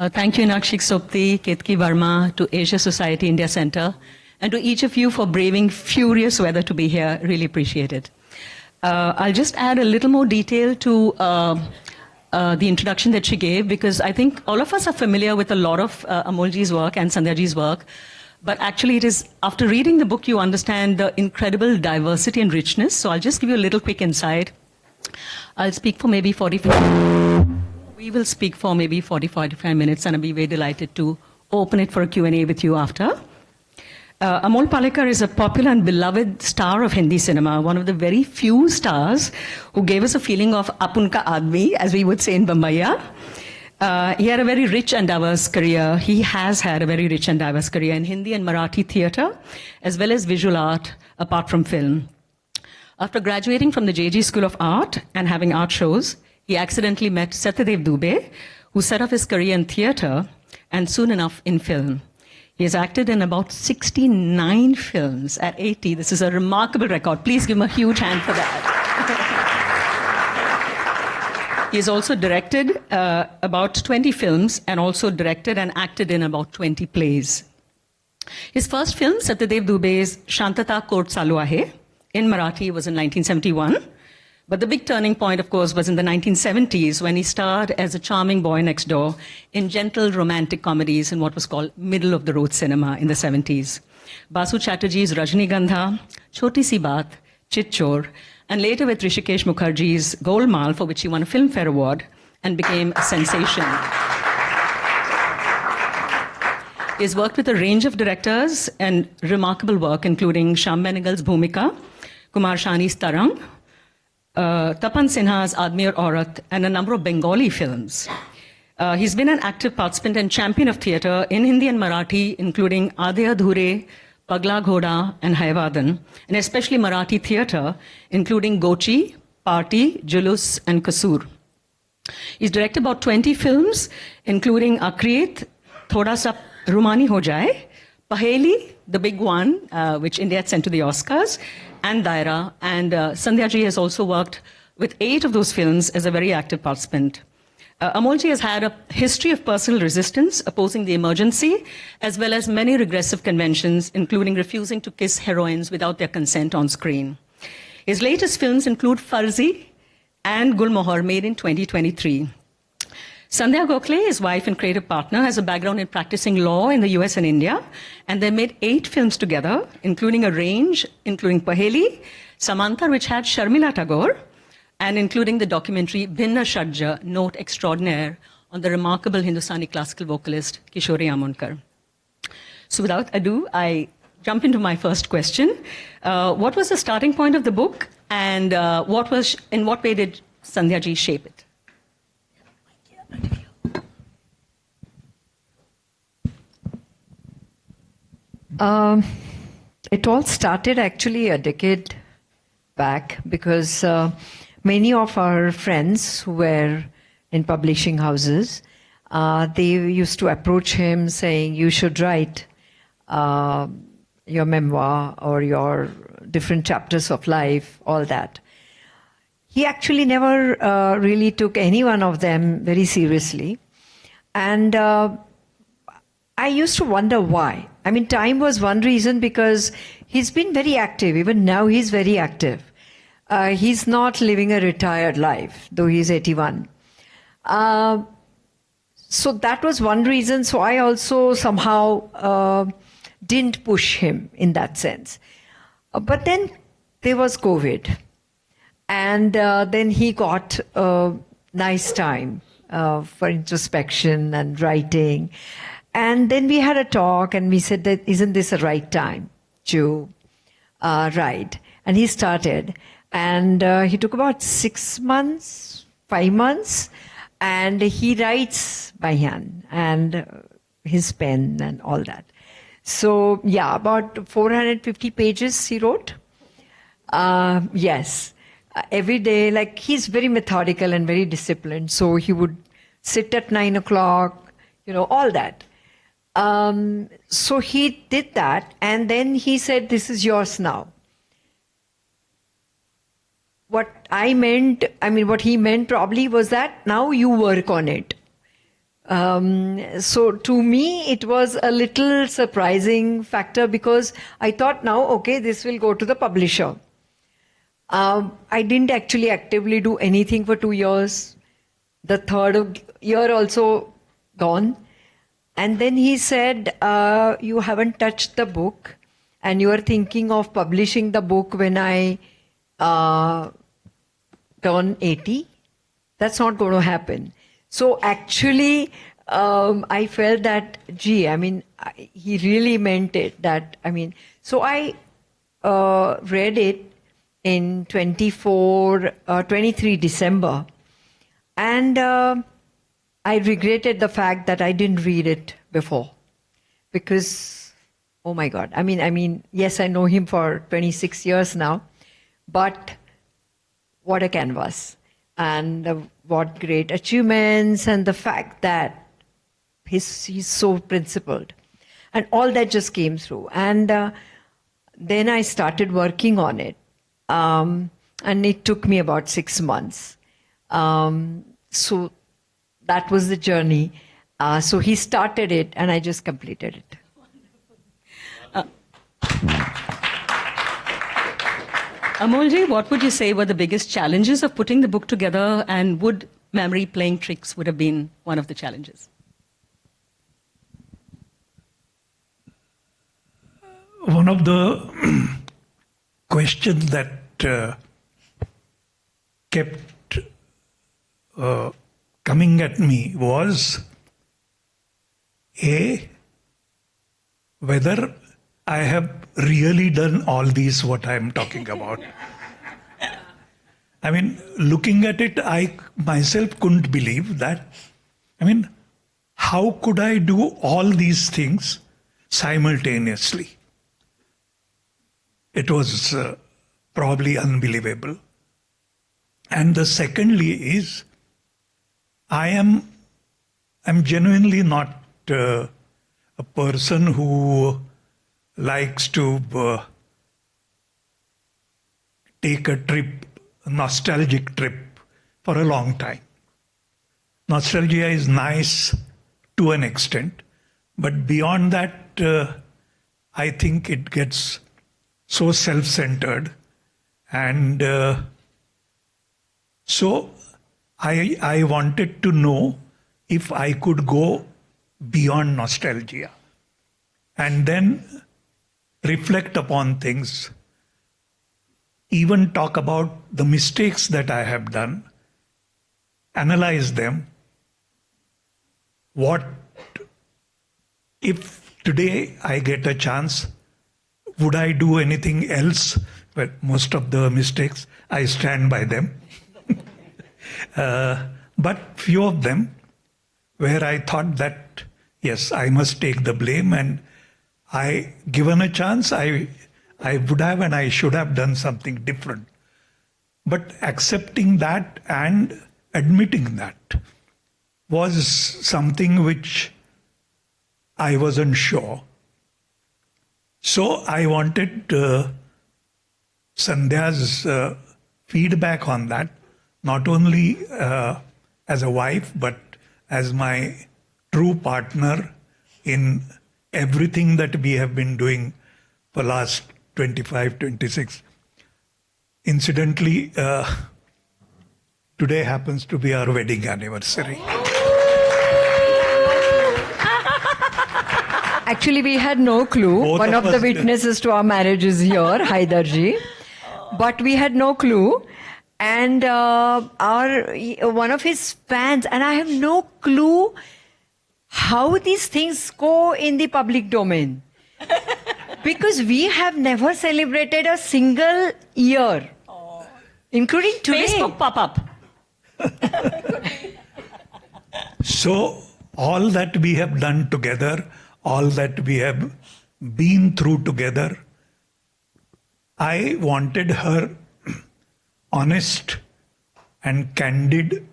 Thank you, Meenakshi Shedde, Ketki Verma, to Asia Society India Center, and to each of you for braving furious weather to be here. Really appreciate it. I'll just add a little more detail to the introduction that she gave, because I think all of us are familiar with a lot of Amolji's work and Sandhyaji's work. But actually, it is after reading the book you understand the incredible diversity and richness. So I'll just give you a little quick insight. I'll speak for maybe 45. We will speak for maybe 45 minutes, and I'll be very delighted to open it for a Q&A with you after. Amol Palekar is a popular and beloved star of Hindi cinema, one of the very few stars who gave us a feeling of Apunka Admi, as we would say in Bombaya. He had a very rich and diverse career. He has had a very rich and diverse career in Hindi and Marathi theatre, as well as visual art, apart from film. After graduating from the JG School of Art and having art shows, he accidentally met Satyadev Dubey, who set up his career in theatre and soon enough in film. He has acted in about 69 films at 80. This is a remarkable record. Please give him a huge hand for that. He has also directed about 20 films and also directed and acted in about 20 plays. His first film, Satyadev Dubey's Shantata Court Salu Ahe, in Marathi was in 1971. But the big turning point, of course, was in the 1970s when he starred as a charming boy next door in gentle romantic comedies in what was called middle-of-the-road cinema in the 70s. Basu Chatterjee's Rajnigandha, Choti Si Baat, Chitchor, and later with Rishikesh Mukherjee's Golmaal, for which he won a Filmfare Award and became a sensation. He has worked with a range of directors and remarkable work, including Shyam Benegal's Bhumika, Kumar Shani's Tarang, Tapan Sinha's Aadmi Aur Aurat, and a number of Bengali films. He's been an active participant and champion of theatre in Hindi and Marathi, including Aadhe Adhure, Pagla Ghoda, and Hayvadan, and especially Marathi theatre, including Gochi, Party, Julus, and Kasur. He's directed about 20 films, including Acclaimed, Thoda Sa Rumani Ho Jaye, Paheli, the big one, which India had sent to the Oscars, and Daira. And Sandhya has also worked with 8 of those films as a very active participant. Amolji has had a history of personal resistance, opposing the emergency, as well as many regressive conventions, including refusing to kiss heroines without their consent on screen. His latest films include Farzi and Gulmohar, made in 2023. Sandhya Gokhale, his wife and creative partner, has a background in practicing law in the US and India, and they made 8 films together, including a range, including Paheli, Samantha, which had Sharmila Tagore, and including the documentary Bhinna Shadja, Note Extraordinaire, on the remarkable Hindustani classical vocalist Kishori Amonkar. So without ado, I jump into my first question. What was the starting point of the book, and in what way did Sandhya ji shape it? It all started actually a decade back, because many of our friends who were in publishing houses, they used to approach him saying, you should write your memoir or your different chapters of life, all that. He actually never really took any one of them very seriously. And I used to wonder why. I mean, time was one reason, because he's been very active. Even now, he's very active. He's not living a retired life, though he's 81. So that was one reason. So I also somehow didn't push him in that sense. But then there was COVID. And then he got a nice time for introspection and writing. And then we had a talk, and we said that, isn't this a right time to write? And he started. And he took about 6 months, 5 months, and he writes by hand and his pen and all that. So yeah, about 450 pages he wrote. Yes, every day, like, he's very methodical and very disciplined. So he would sit at 9 o'clock, all that. So he did that, and then he said, this is yours now. What he meant probably was that now you work on it. So to me, it was a little surprising factor because I thought now, okay, this will go to the publisher. I didn't actually actively do anything for 2 years. The third year also gone. And then he said, you haven't touched the book and you are thinking of publishing the book when I turn 80. That's not going to happen. So actually, I felt that, gee, I mean, he really meant it. So I read it in 23 December. And I regretted the fact that I didn't read it before. Because, oh my God, I mean, yes, I know him for 26 years now, but what a canvas. And what great achievements, and the fact that he's so principled. And all that just came through. And then I started working on it. And it took me about 6 months. So that was the journey. So he started it and I just completed it. Amolji, what would you say were the biggest challenges of putting the book together, and would memory playing tricks would have been one of the challenges? One of the questions that kept coming at me was whether I have really done all these what I am talking about. I mean, looking at it, I myself couldn't believe that. I mean, how could I do all these things simultaneously? It was probably unbelievable. And the secondly is, I'm genuinely not a person who likes to take a nostalgic trip for a long time. Nostalgia is nice to an extent, but beyond that, I think it gets so self-centered. And so I wanted to know if I could go beyond nostalgia and then reflect upon things, even talk about the mistakes that I have done, analyze them. What if today I get a chance, would I do anything else? Well, most of the mistakes, I stand by them. But few of them where I thought that, yes, I must take the blame, and given a chance, I would have and I should have done something different. But accepting that and admitting that was something which I wasn't sure. So I wanted Sandhya's feedback on that, not only as a wife, but as my true partner in everything that we have been doing for last 25, 26. Incidentally, today happens to be our wedding anniversary. Actually, we had no clue. Both One of of the us- witnesses to our marriage is here, Haidarji. But we had no clue. And one of his fans, and I have no clue how these things go in the public domain. Because we have never celebrated a single year, including today. Facebook pop-up. So all that we have done together, all that we have been through together, I wanted her honest and candid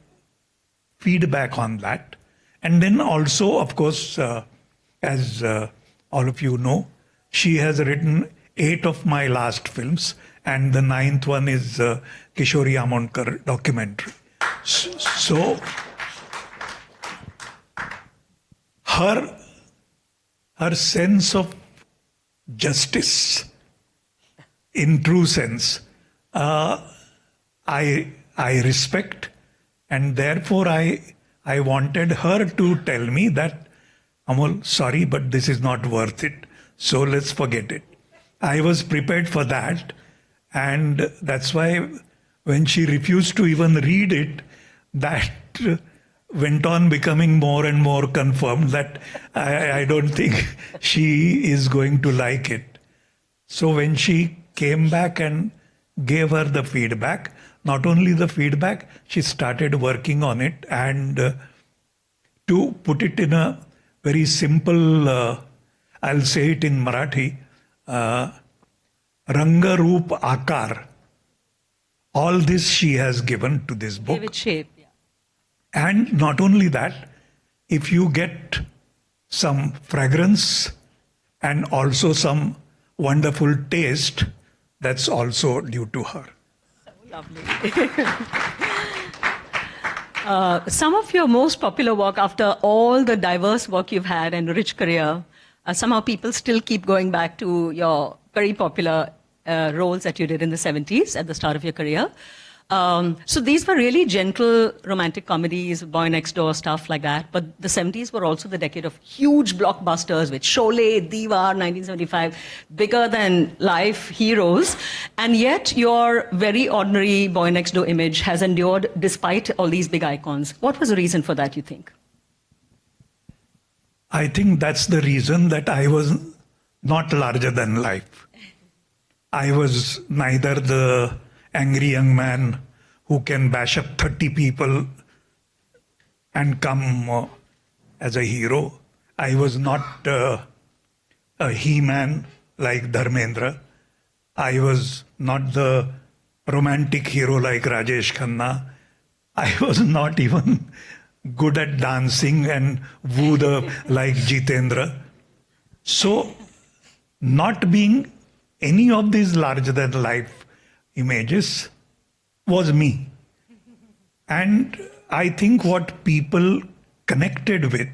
feedback on that. And then also, of course, as all of you know, she has written 8 of my last films, and the 9th one is Kishori Amonkar documentary. So her sense of justice, in true sense, I respect, and therefore I wanted her to tell me that, Amol, sorry, but this is not worth it, so let's forget it. I was prepared for that, and that's why when she refused to even read it, that went on becoming more and more confirmed that I don't think she is going to like it. So when she came back and gave her the feedback, not only the feedback, she started working on it. And to put it in a very simple, I'll say it in Marathi, Ranga Roop Akar. All this she has given to this book. Give it shape. Yeah. And not only that, if you get some fragrance and also some wonderful taste, that's also due to her. Lovely. Some of your most popular work, after all the diverse work you've had and rich career, somehow people still keep going back to your very popular roles that you did in the 70s at the start of your career. So these were really gentle romantic comedies, Boy Next Door, stuff like that. But the 70s were also the decade of huge blockbusters with Sholay, Diwar, 1975, bigger than life heroes. And yet your very ordinary Boy Next Door image has endured despite all these big icons. What was the reason for that, you think? I think that's the reason that I was not larger than life. I was neither the angry young man who can bash up 30 people and come as a hero. I was not a he-man like Dharmendra. I was not the romantic hero like Rajesh Khanna. I was not even good at dancing and woo like Jitendra. So, not being any of these larger than life images was me. And I think what people connected with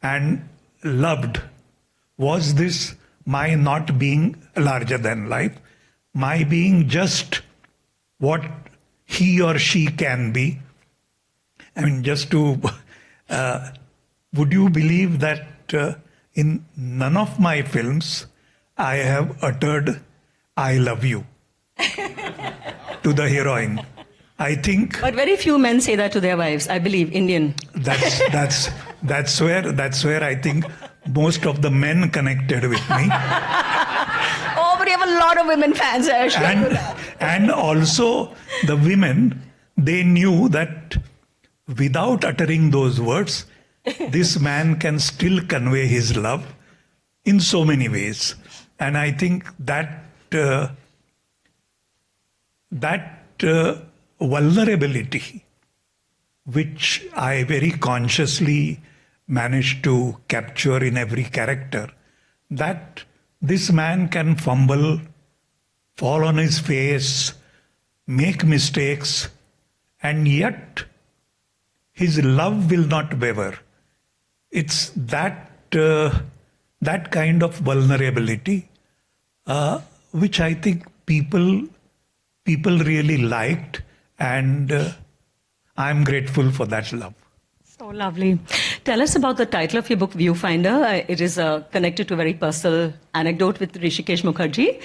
and loved was this, my not being larger than life, my being just what he or she can be. I mean, just to, would you believe that in none of my films I have uttered, I love you to the heroine? I think. But very few men say that to their wives, I believe, Indian. That's where I think most of the men connected with me. Oh, but you have a lot of women fans. And also the women, they knew that without uttering those words, this man can still convey his love in so many ways. And I think that vulnerability, which I very consciously managed to capture in every character, that this man can fumble, fall on his face, make mistakes, and yet his love will not waver. It's that kind of vulnerability which I think people really liked, and I'm grateful for that love. So lovely. Tell us about the title of your book, Viewfinder. It is connected to a very personal anecdote with Rishikesh Mukherjee.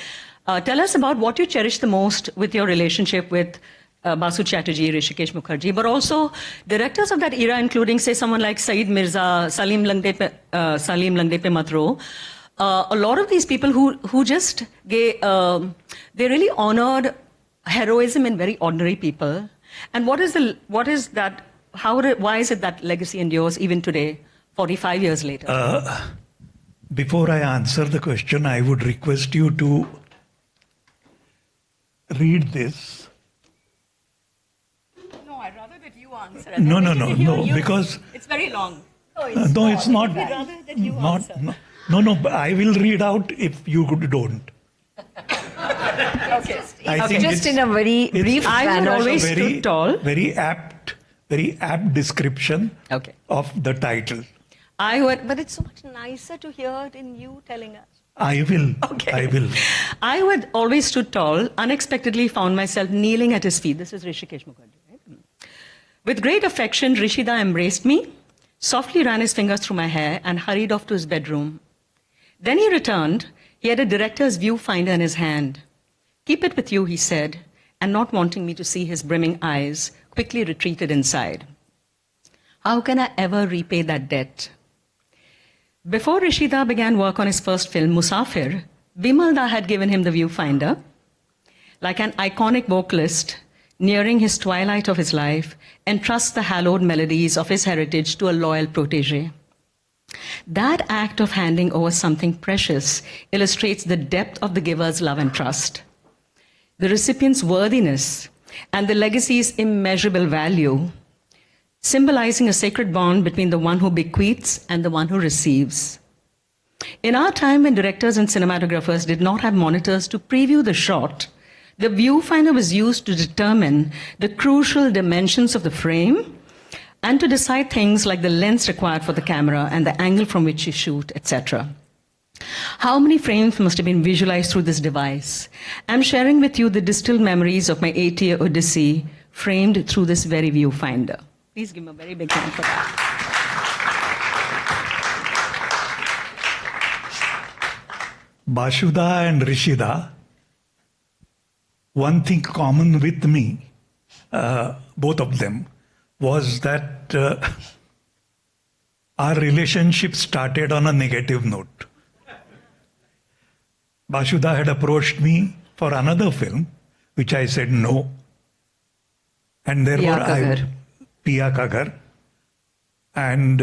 Tell us about what you cherish the most with your relationship with Basu Chatterjee, Rishikesh Mukherjee, but also directors of that era, including, say, someone like Saeed Mirza, Salim Langdepe Matro. A lot of these people who just they really honored heroism in very ordinary people. And why is that legacy endures even today, 45 years later? Before I answer the question, I would request you to read this. No, I'd rather that you answer. No, because it's very long. No, it's not. I'd rather that you answer. No, I will read out if you don't. Okay. I think just in a very brief manner. Always stood tall. Very apt description Okay. of the title. but it's so much nicer to hear it in you telling us. I will. Okay. I will. I who had always stood tall, unexpectedly found myself kneeling at his feet. This is Rishikesh Mukherjee, right? With great affection, Rishida embraced me, softly ran his fingers through my hair, and hurried off to his bedroom. Then he returned. He had a director's viewfinder in his hand. Keep it with you, he said, and not wanting me to see his brimming eyes, quickly retreated inside. How can I ever repay that debt? Before Rishida began work on his first film, Musafir, Bimalda had given him the viewfinder. Like an iconic vocalist, nearing his twilight of his life, entrusts the hallowed melodies of his heritage to a loyal protege. That act of handing over something precious illustrates the depth of the giver's love and trust, the recipient's worthiness, and the legacy's immeasurable value, symbolizing a sacred bond between the one who bequeaths and the one who receives. In our time when directors and cinematographers did not have monitors to preview the shot, the viewfinder was used to determine the crucial dimensions of the frame and to decide things like the lens required for the camera and the angle from which you shoot, etc. How many frames must have been visualized through this device? I'm sharing with you the distilled memories of my 8-year odyssey framed through this very viewfinder. Please give him a very big hand for that. Basudha and Rishida, one thing common with me, both of them, was that our relationship started on a negative note. Basudha had approached me for another film, which I said no. And therefore Piya Kagar. And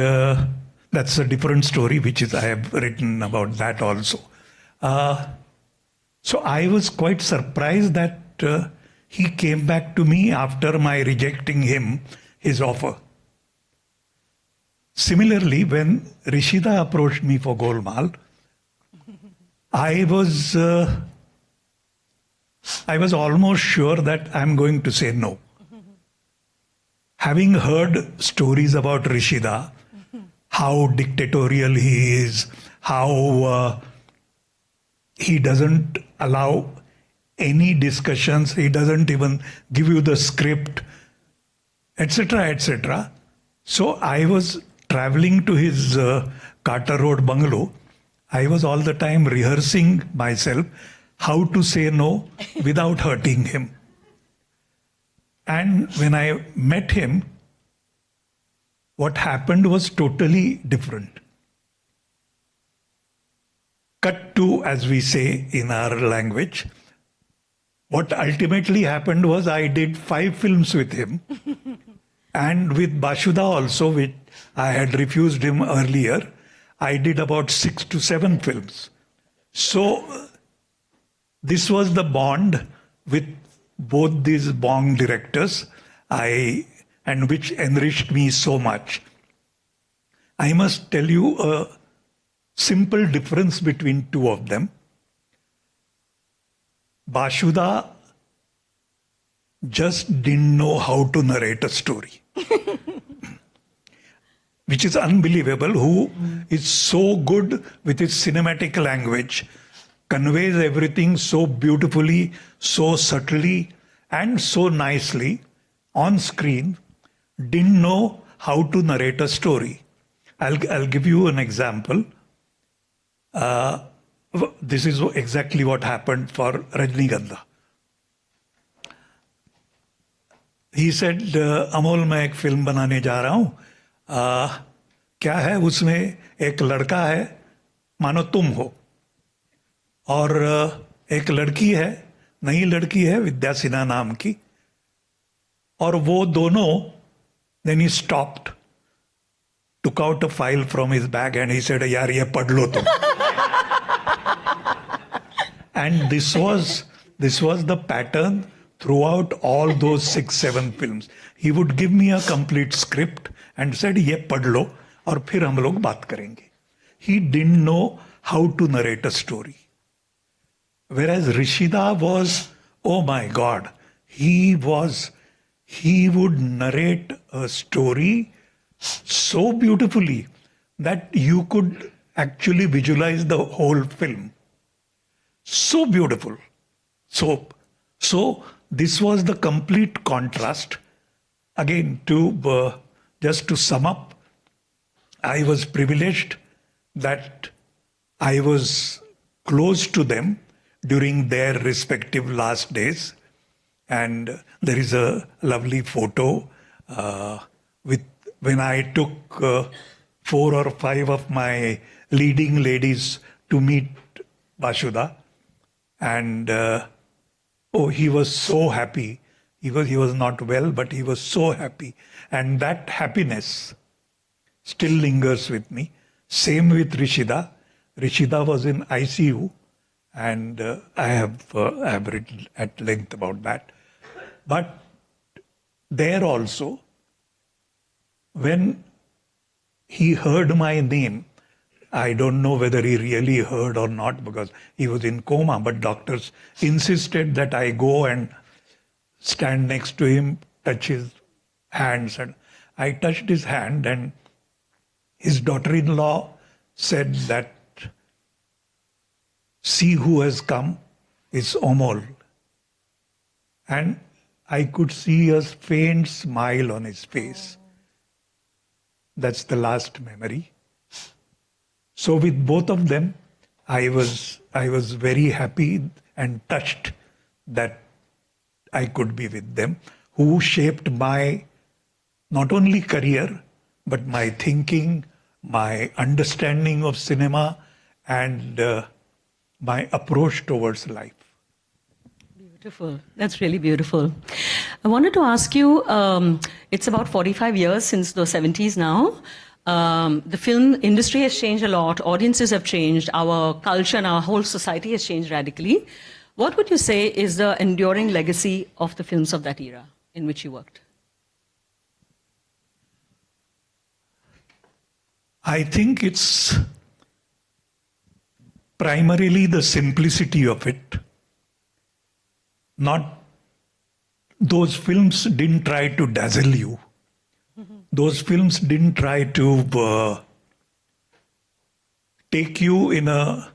that's a different story, which is I have written about that also. So I was quite surprised that he came back to me after my rejecting him, his offer. Similarly, when Rishida approached me for Golmaal, I was almost sure that I'm going to say no. Having heard stories about Rishida, how dictatorial he is, how he doesn't allow any discussions, he doesn't even give you the script, etc., etc. So I was traveling to his Carter Road bungalow. I was all the time rehearsing myself how to say no without hurting him. And when I met him, what happened was totally different. Cut to, as we say in our language, what ultimately happened was I did 5 films with him. And with Basudha also, which I had refused him earlier, I did about 6 to 7 films. So this was the bond with both these Bong directors, and which enriched me so much. I must tell you a simple difference between two of them. Basudha just didn't know how to narrate a story. Which is unbelievable, who is so good with his cinematic language, conveys everything so beautifully, so subtly, and so nicely on screen, didn't know how to narrate a story. I'll give you an example. This is exactly what happened for Rajnigandha. He said, Amol, मैं एक film बनाने जा रहा हूँ. क्या है उसमें एक लड़का है मानो तुम हो और एक लड़की है नई लड़की है विद्या सिन्हा नाम की और वो दोनों then he stopped, took out a file from his bag and he said यार ये पढ़ लो तुम. And this was the pattern throughout all those 6-7 films. He would give me a complete script and said, ये पढ़ लो और फिर हम लोग बात करेंगे. He didn't know how to narrate a story. Whereas Rishida was, oh my God, he would narrate a story so beautifully that you could actually visualize the whole film. So beautiful. So this was the complete contrast. Again, just to sum up, I was privileged that I was close to them during their respective last days. And there is a lovely photo with when I took 4 or 5 of my leading ladies to meet Basudha. And he was so happy. He was not well, but he was so happy. And that happiness still lingers with me. Same with Rishida. Rishida was in ICU, and I have written at length about that. But there also, when he heard my name, I don't know whether he really heard or not because he was in coma, but doctors insisted that I go and stand next to him, touch his hands. And I touched his hand, and his daughter-in-law said that, "See who has come, it's Amol." And I could see a faint smile on his face. That's the last memory. So with both of them, I was very happy and touched that I could be with them, who shaped my not only career, but my thinking, my understanding of cinema, and my approach towards life. Beautiful. That's really beautiful. I wanted to ask you, it's about 45 years since the 70s now. The film industry has changed a lot. Audiences have changed. Our culture and our whole society has changed radically. What would you say is the enduring legacy of the films of that era in which you worked? I think it's primarily the simplicity of it. Not those films didn't try to dazzle you. Those films didn't try to take you in a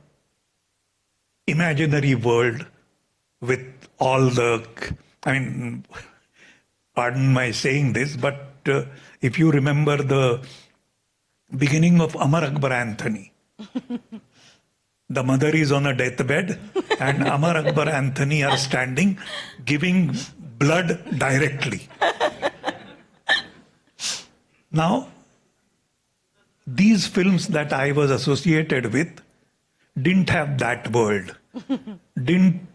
imaginary world with all the, pardon my saying this, but if you remember the beginning of Amar Akbar Anthony, the mother is on a deathbed and Amar Akbar Anthony are standing giving blood directly. Now, these films that I was associated with didn't have that world, didn't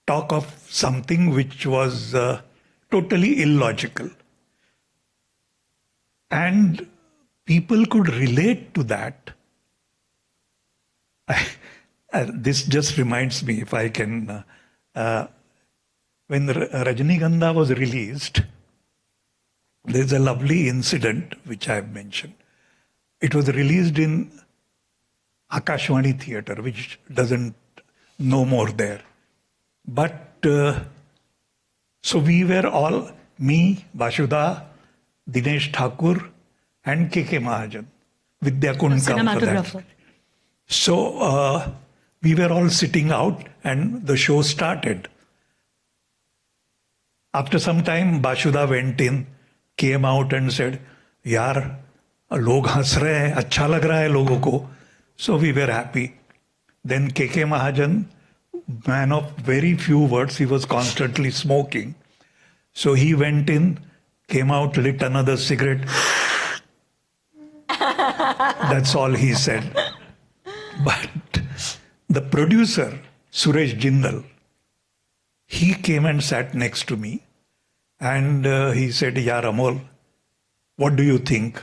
talk of something which was totally illogical. And people could relate to that. This just reminds me, if I can, when Rajnigandha was released, there's a lovely incident which I have mentioned. It was released in Akashvani Theatre, which doesn't no more there. But so we were all, me, Vasudha, Dinesh Thakur, and K.K. Mahajan. Vidya couldn't come for that. So we were all sitting out and the show started. After some time, Vasudha went in, came out and said, "Yaar, log has rahe hain, अच्छा लग रहा है लोगों को." So we were happy. Then K.K. Mahajan, man of very few words, he was constantly smoking. So he went in, came out, lit another cigarette. That's all he said. But the producer, Suresh Jindal, he came and sat next to me and he said, "Yaar Amol, what do you think?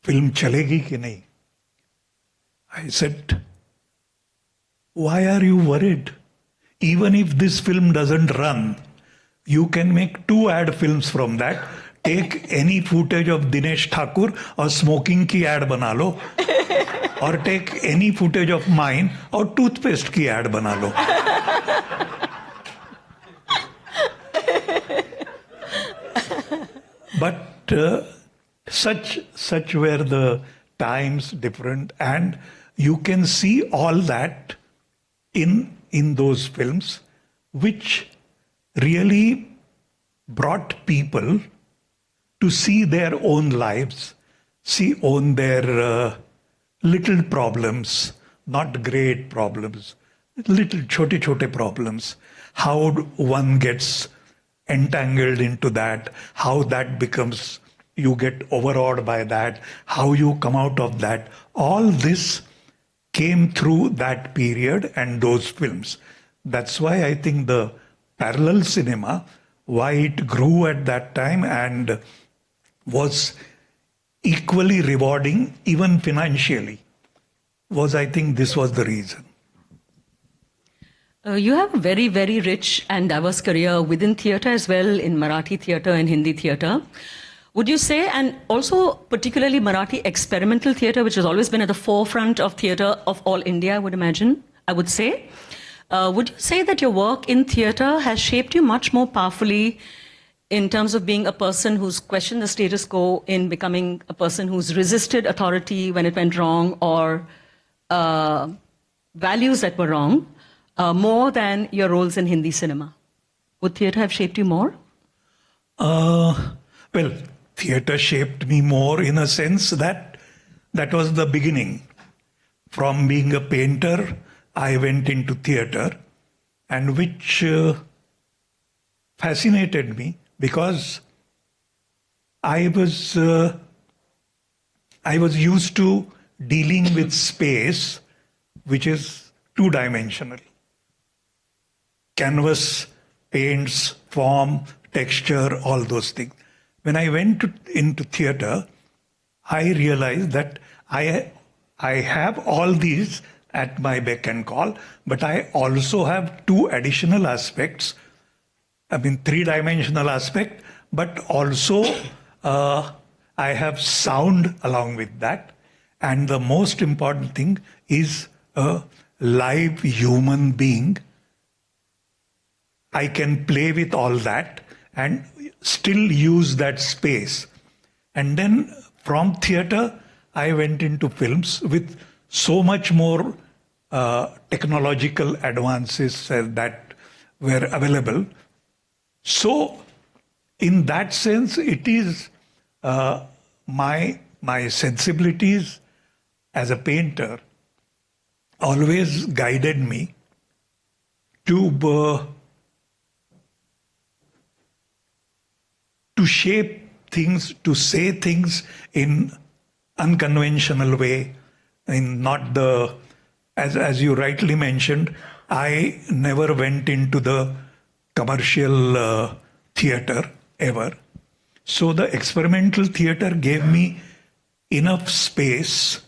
Film chalegi ki nahi?" I said, "Why are you worried? Even if this film doesn't run, you can make 2 ad films from that. Take any footage of Dinesh Thakur or smoking ki ad bana lo, or take any footage of mine or toothpaste ki ad bana lo." But Such were the times different, and you can see all that in those films, which really brought people to see their own lives, own their little problems, not great problems, little chote problems, how one gets entangled into that, how that becomes, you get overawed by that, how you come out of that. All this came through that period and those films. That's why I think the parallel cinema, why it grew at that time and was equally rewarding, even financially, was, I think this was the reason. You have a very, very rich and diverse career within theatre as well, in Marathi theatre and Hindi theatre. Would you say, and also particularly Marathi experimental theatre, which has always been at the forefront of theatre of all India, I would say. Would you say that your work in theatre has shaped you much more powerfully in terms of being a person who's questioned the status quo, in becoming a person who's resisted authority when it went wrong, or values that were wrong, more than your roles in Hindi cinema? Would theatre have shaped you more? Well, theatre shaped me more in a sense that was the beginning. From being a painter, I went into theatre, and which fascinated me because I was used to dealing with space, which is two-dimensional. Canvas, paints, form, texture, all those things. When I went into theatre, I realized that I have all these at my beck and call, but I also have two additional aspects. I mean, three-dimensional aspect, but also I have sound along with that. And the most important thing is a live human being. I can play with all that and still use that space. And then from theatre, I went into films with so much more technological advances that were available. So in that sense, it is my sensibilities as a painter always guided me to shape things, to say things in unconventional way, in not the, as you rightly mentioned, I never went into the commercial theatre ever. So the experimental theatre gave me enough space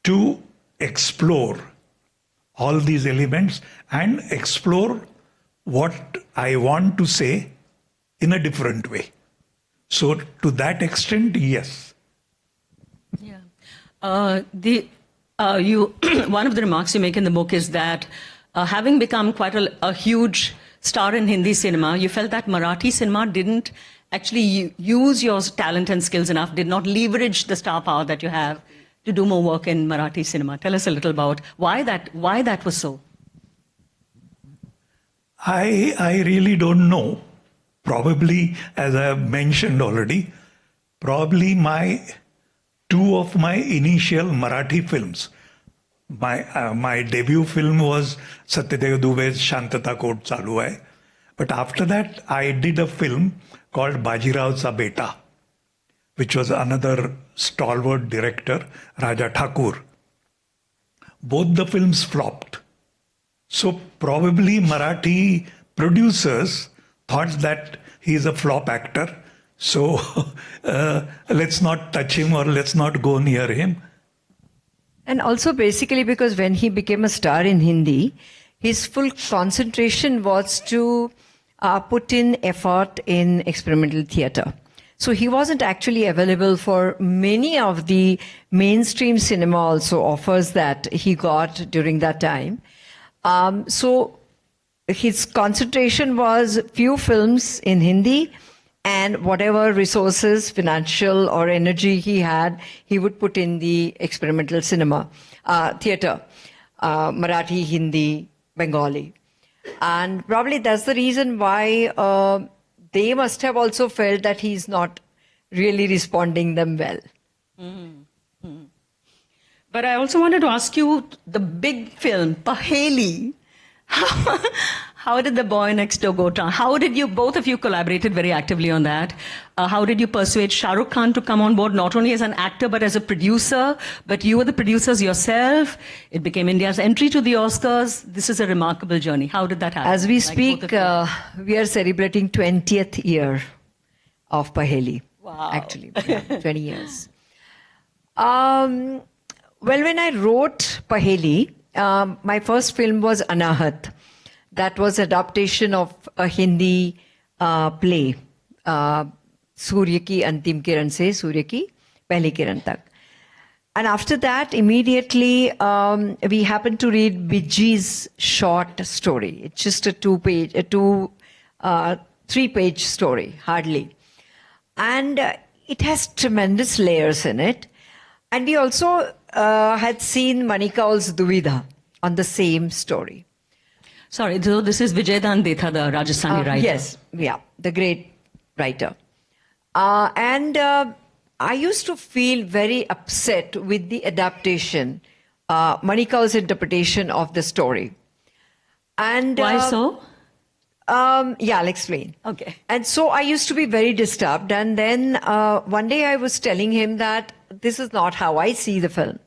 to explore all these elements and explore what I want to say in a different way. So to that extent, yes. Yeah. One of the remarks you make in the book is that having become quite a huge star in Hindi cinema, you felt that Marathi cinema didn't actually use your talent and skills enough, did not leverage the star power that you have to do more work in Marathi cinema. Tell us a little about why that was so. I really don't know. Probably, as I have mentioned already, probably two of my initial Marathi films. My debut film was Satyadev Dube's Shantata Kot Chalu Hai. But after that, I did a film called Bajirao Cha Beta, which was another stalwart director, Raja Thakur. Both the films flopped. So probably Marathi producers thought that he is a flop actor, so let's not touch him or let's not go near him. And also basically because when he became a star in Hindi, his full concentration was to put in effort in experimental theatre. So he wasn't actually available for many of the mainstream cinema also offers that he got during that time. So his concentration was few films in Hindi And whatever resources, financial or energy he had, he would put in the experimental cinema, theatre, Marathi, Hindi, Bengali. And probably that's the reason why they must have also felt that he's not really responding them well. But I also wanted to ask you, the big film, Paheli, how did The Boy Next Door go down? How did you, both of you collaborated very actively on that. How did you persuade Shah Rukh Khan to come on board, not only as an actor, but as a producer? But you were the producers yourself. It became India's entry to the Oscars. This is a remarkable journey. How did that happen? As we Like speak, both of you. we are celebrating 20th year of Paheli. Wow. Actually, yeah, 20 years. Well, when I wrote Paheli, my first film was Anahat. That was adaptation of a Hindi play, Surya ki Antim Kiran se Surya ki Pehli Kiran tak. And after that, immediately, we happened to read Bijji's short story. It's just a three-page story, hardly. And it has tremendous layers in it. And we also had seen Manikaul's Duvidha on the same story. Sorry, so this is Vijay Dandetha, the Rajasthani writer. Yes, yeah, the great writer. And I used to feel very upset with the adaptation, Manikaul's interpretation of the story. And Why so? Yeah, I'll explain. Okay. And so I used to be very disturbed. And then one day I was telling him that this is not how I see the film.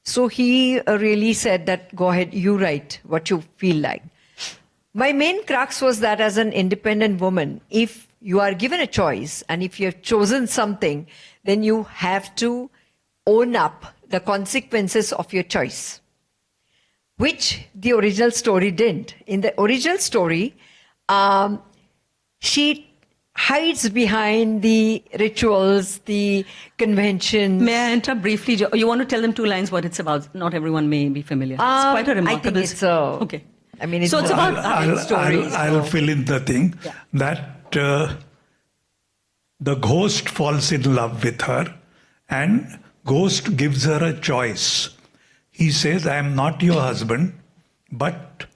So he really said that, go ahead, you write what you feel like. My main crux was that as an independent woman, if you are given a choice and if you have chosen something, then you have to own up the consequences of your choice, which the original story didn't. In the original story, she hides behind the rituals, the conventions. May I interrupt briefly? You want to tell them 2 lines what it's about? Not everyone may be familiar. It's quite a remarkable... I think it's okay. I mean, it's So it's about I'll fill in the thing that the ghost falls in love with her and ghost gives her a choice. He says, I am not your husband, but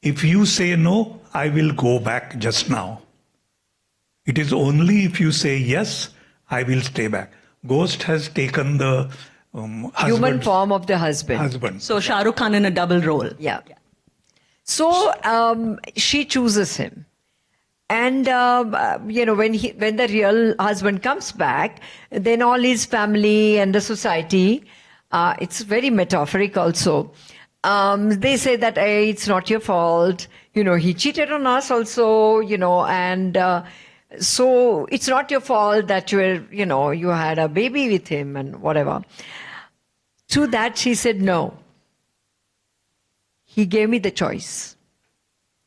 if you say no, I will go back just now. It is only if you say yes, I will stay back. Ghost has taken the human form of the husband. So Shah Rukh Khan in a double role. Yeah. So she chooses him. And, you know, when the real husband comes back, then all his family and the society, it's very metaphoric also. They say that, hey, it's not your fault. You know, he cheated on us also, you know, and so it's not your fault that you had a baby with him and whatever. To that, she said, no. He gave me the choice.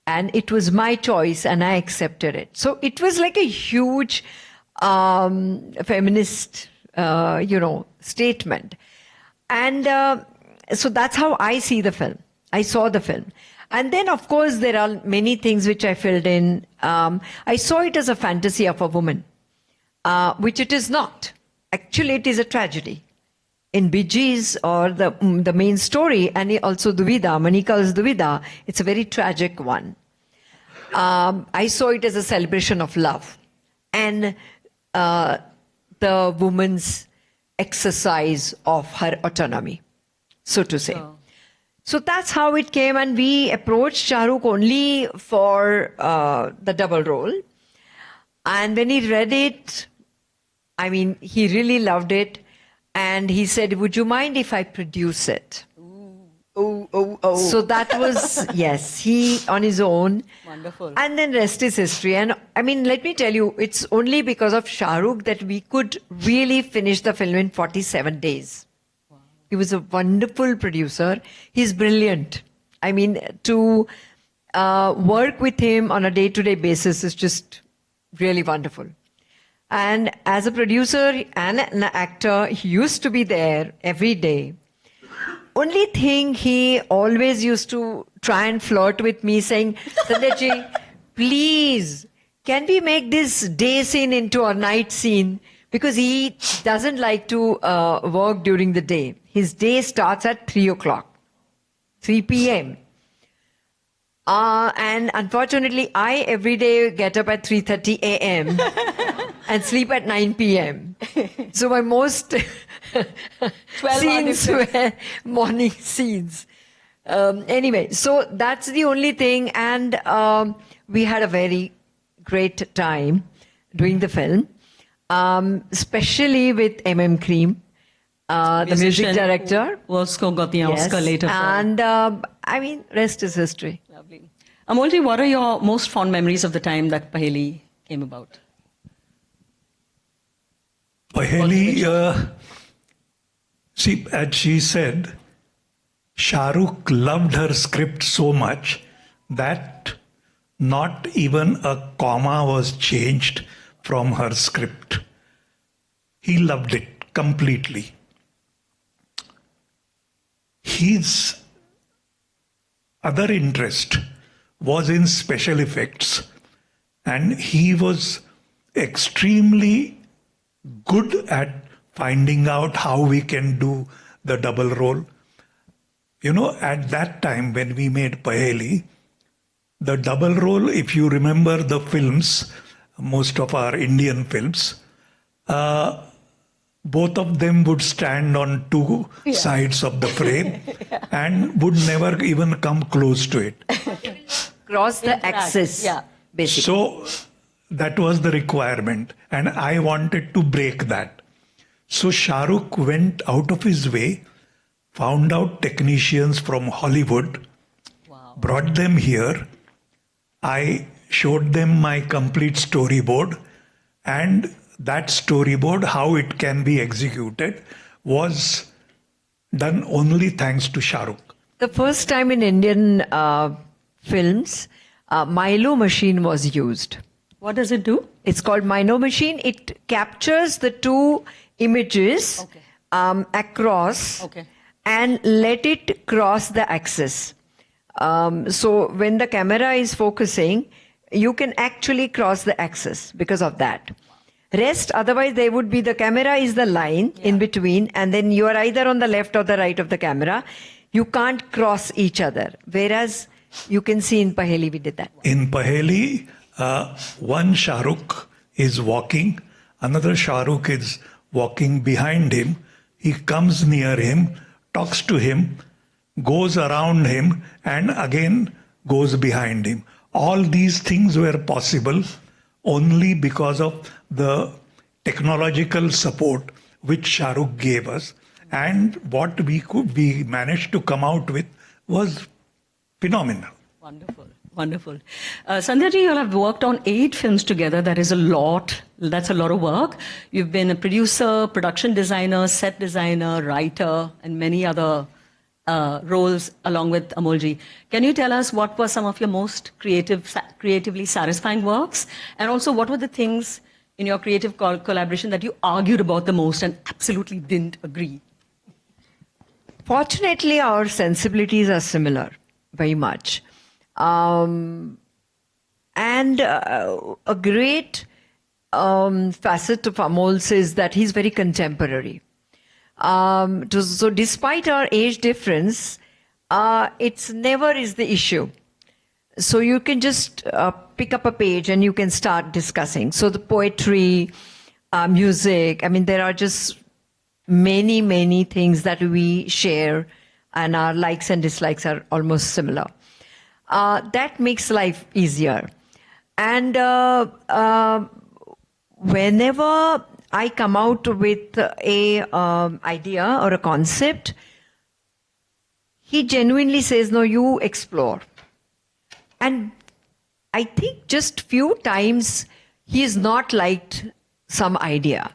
And it was my choice and I accepted it. So it was like a huge feminist, statement. And so that's how I see the film. I saw the film. And then, of course, there are many things which I filled in. I saw it as a fantasy of a woman, which it is not. Actually, it is a tragedy. In Bijji's or the main story, and also Duvidha, Manikaul's Duvidha, it's a very tragic one. I saw it as a celebration of love and the woman's exercise of her autonomy, so to say. Oh. So that's how it came, and we approached Shah Rukh only for the double role. And when he read it, I mean, he really loved it. And he said, would you mind if I produce it? Oh. So that was, yes, he on his own. Wonderful. And then rest is history. And I mean, let me tell you, it's only because of Shah Rukh that we could really finish the film in 47 days. Wow. He was a wonderful producer. He's brilliant. I mean, to work with him on a day-to-day basis is just really wonderful. And as a producer and an actor, he used to be there every day. Only thing, he always used to try and flirt with me saying, Sandhya ji, please can we make this day scene into a night scene? Because he doesn't like to work during the day. His day starts at 3 o'clock, 3 p.m. And unfortunately, I every day get up at 3:30 a.m. and sleep at 9 p.m. So my most scenes were morning scenes. Anyway, so that's the only thing. And we had a very great time doing the film, especially with Cream, the music Musician director. who also got the Oscar later. And I mean, rest is history. Lovely. Amolji, what are your most fond memories of the time that Paheli came about? Paheli, see, as she said, Shah Rukh loved her script so much that not even a comma was changed from her script. He loved it completely. His other interest was in special effects, and he was extremely good at finding out how we can do the double role. You know, at that time when we made Paheli, the double role, if you remember the films, most of our Indian films, both of them would stand on two sides of the frame and would never even come close to it. Cross the axis, basically. So that was the requirement, and I wanted to break that. So Shah Rukh went out of his way, found out technicians from Hollywood, brought them here. I showed them my complete storyboard, and that storyboard, how it can be executed, was done only thanks to Shah Rukh. The first time in Indian films, Milo machine was used. What does it do? It's called Milo machine. It captures the two images across and let it cross the axis. So when the camera is focusing, you can actually cross the axis because of that. Rest, otherwise there would be the camera is the line in between, and then you are either on the left or the right of the camera. You can't cross each other. Whereas you can see in Paheli we did that. In Paheli, one Shah Rukh is walking, another Shah Rukh is walking behind him. He comes near him, talks to him, goes around him, and again goes behind him. All these things were possible only because of the technological support which Shah Rukh gave us, and what we managed to come out with was phenomenal. Wonderful, wonderful. Sandhya ji, you all have worked on 8 films together. That is a lot. That's a lot of work. You've been a producer, production designer, set designer, writer, and many other roles along with Amolji. Can you tell us what were some of your most creatively satisfying works? And also, what were the things in your creative collaboration that you argued about the most and absolutely didn't agree? Fortunately, our sensibilities are similar, very much. And a great facet of Amol's is that he's very contemporary. So despite our age difference, it's never is the issue. So you can just pick up a page and you can start discussing. So the poetry, music, I mean, there are just many, many things that we share, and our likes and dislikes are almost similar. That makes life easier. And whenever I come out with a idea or a concept, he genuinely says, no, you explore. And I think just few times he has not liked some idea,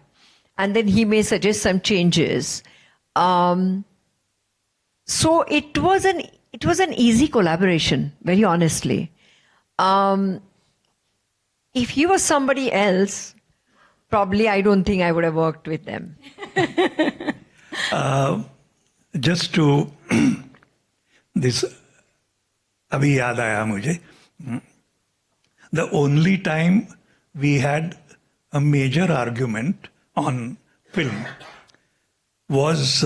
and then he may suggest some changes. So it was an easy collaboration, very honestly. If he was somebody else, probably I don't think I would have worked with them. Just to this, abhi yaad aaya mujhe. The only time we had a major argument on film was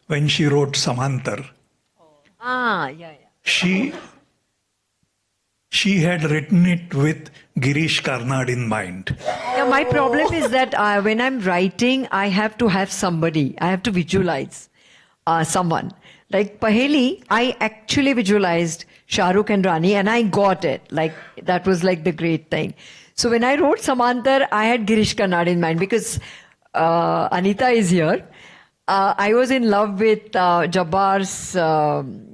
when she wrote Samantar. Yeah. She had written it with Girish Karnad in mind. Yeah, my problem is that when I'm writing, I have to have somebody. I have to visualize someone. Like Paheli, I actually visualized Shah Rukh and Rani and I got it. Like, that was like the great thing. So when I wrote Samantar, I had Girish Karnad in mind because Anita is here. I was in love with Jabbar's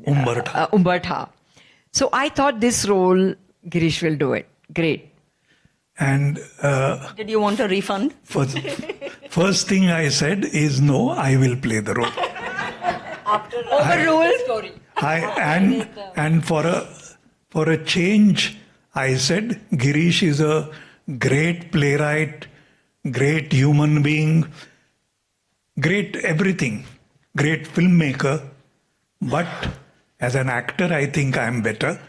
Umbertha. So I thought this role, Girish will do it. Great. And Did you want a refund? first thing I said is, no, I will play the role. Overruled. And for a change, I said Girish is a great playwright, great human being, great everything, great filmmaker, but as an actor, I think I'm better.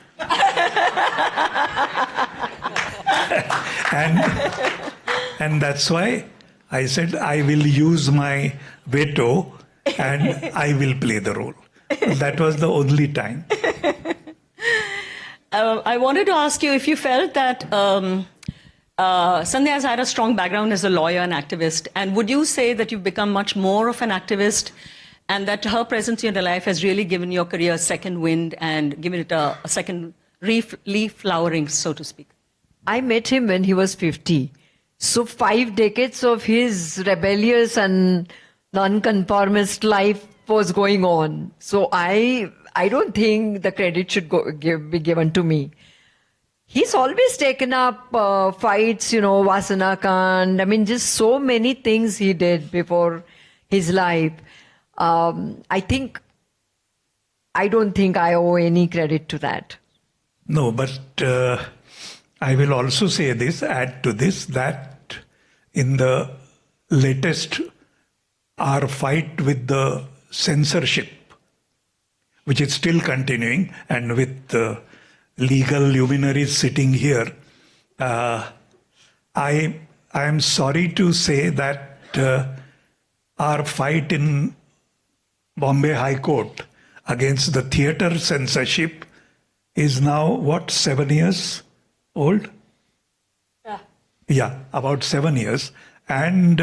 and that's why I said I will use my veto and I will play the role. That was the only time. I wanted to ask you if you felt that Sandhya has had a strong background as a lawyer and activist, and would you say that you've become much more of an activist and that her presence in your life has really given your career a second wind and given it a second leaf flowering, so to speak? I met him when he was 50. So 5 decades of his rebellious and non-conformist life was going on. So I don't think the credit should be given to me. He's always taken up fights, Vasana Kand. I mean, just so many things he did before his life. I don't think I owe any credit to that. No, but I will also say this, add to this, that in the latest, our fight with the censorship, which is still continuing, and with the legal luminaries sitting here, I am sorry to say that our fight in Bombay High Court against the theatre censorship is now, 7 years old? Yeah, about 7 years. And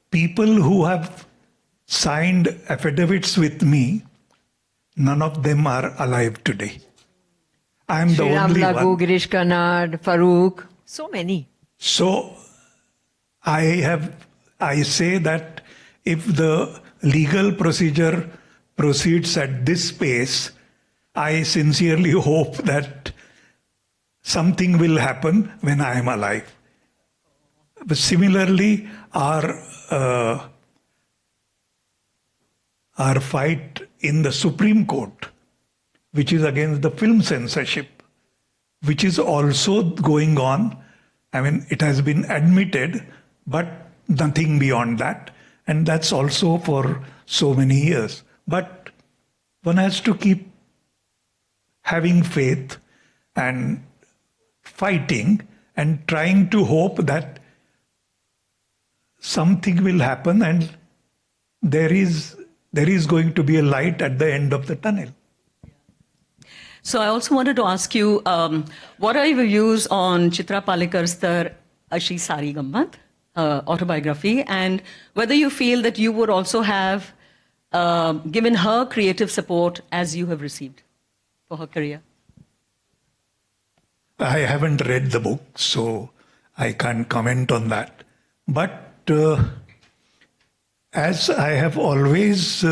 people who have signed affidavits with me, none of them are alive today. I am the only one. Lagu, Girish Karnad, Farooq, so many. So I say that if the legal procedure proceeds at this pace, I sincerely hope that something will happen when I am alive. But similarly, our fight in the Supreme Court, which is against the film censorship, which is also going on. I mean, it has been admitted, but nothing beyond that. And that's also for so many years. But one has to keep having faith and fighting and trying to hope that something will happen and there is going to be a light at the end of the tunnel. So I also wanted to ask you, what are your views on Chitra Palekar's Tar Ashi Sari Gammat autobiography, and whether you feel that you would also have given her creative support as you have received for her career? I haven't read the book, so I can't comment on that. But as I have always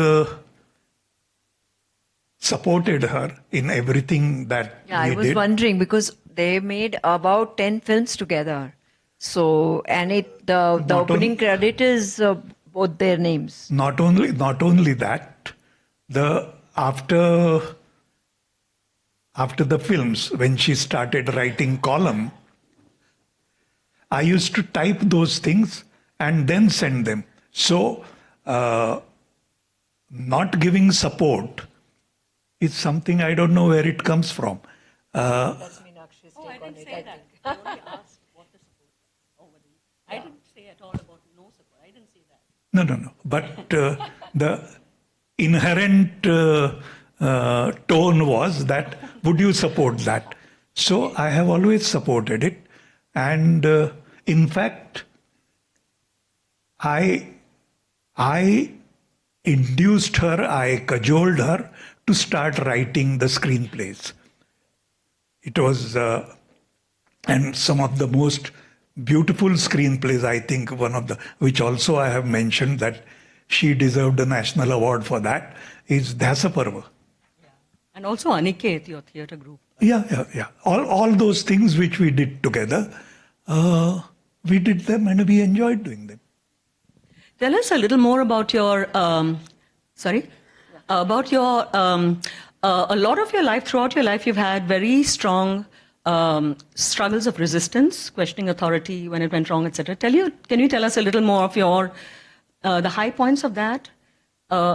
supported her in everything that we I was did. wondering because they made about 10 films together. So, and the opening credit is both their names. Not only that, after the films, when she started writing column, I used to type those things and then send them. So, not giving support is something I don't know where it comes from. That's Meenakshi's take on it, I think. No. But the inherent tone was that, would you support that? So I have always supported it. And in fact, I induced her, I cajoled her to start writing the screenplays. It was, and some of the most beautiful screenplays, I think one of the, which also I have mentioned that she deserved a national award for that, is Dhyasa Parva. And also Aniket, your theatre group. Yeah. All those things which we did together, we did them and we enjoyed doing them. Tell us a little more about your, about your, a lot of your life, throughout your life, you've had very strong struggles of resistance, questioning authority when it went wrong, etc. Can you tell us a little more of your, the high points of that,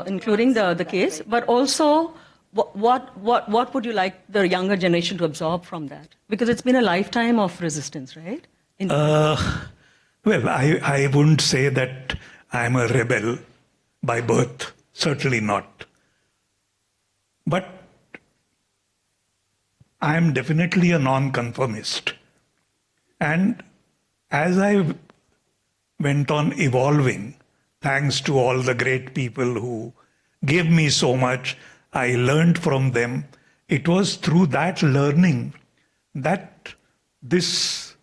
including the case, but also what would you like the younger generation to absorb from that? Because it's been a lifetime of resistance, right? Well, I wouldn't say that I'm a rebel by birth, certainly not. But I'm definitely a non-conformist. And as I went on evolving, thanks to all the great people who gave me so much, I learned from them. It was through that learning that this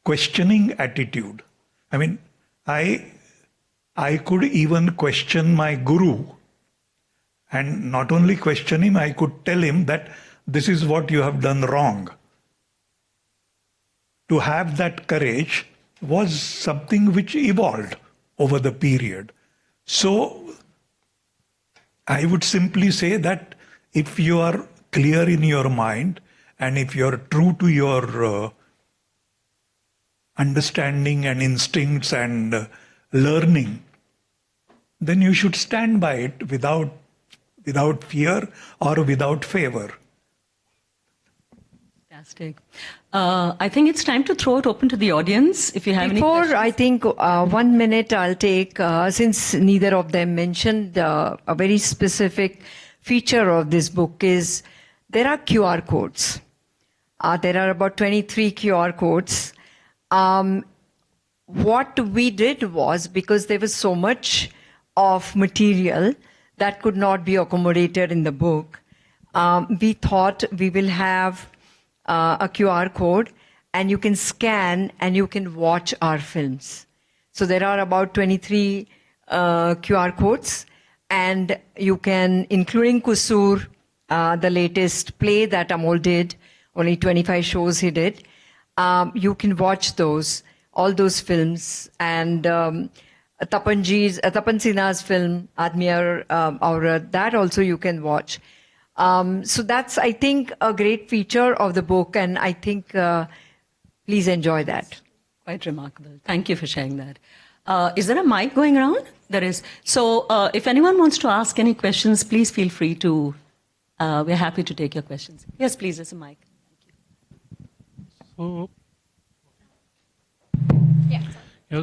questioning attitude, I mean, I could even question my guru, and not only question him, I could tell him that this is what you have done wrong. To have that courage was something which evolved over the period. So I would simply say that if you are clear in your mind and if you are true to your understanding and instincts and learning, then you should stand by it without fear or without favor. Fantastic. I think it's time to throw it open to the audience. If you have any questions. I think 1 minute I'll take, since neither of them mentioned a very specific feature of this book is there are QR codes. There are about 23 QR codes. What we did was, because there was so much of material that could not be accommodated in the book, we thought we will have a QR code and you can scan and you can watch our films. So there are about 23 QR codes, and you can, including Kusur, the latest play that Amol did, only 25 shows he did, you can watch those, all those films, and Tapan Sinha's film, Aadmi Aur Aurat, that also you can watch. So that's, I think, a great feature of the book, and I think please enjoy that. Quite remarkable. Thank you for sharing that. Is there a mic going around? There is. So if anyone wants to ask any questions, please feel free to. We're happy to take your questions. Yes, please, there's a mic. So,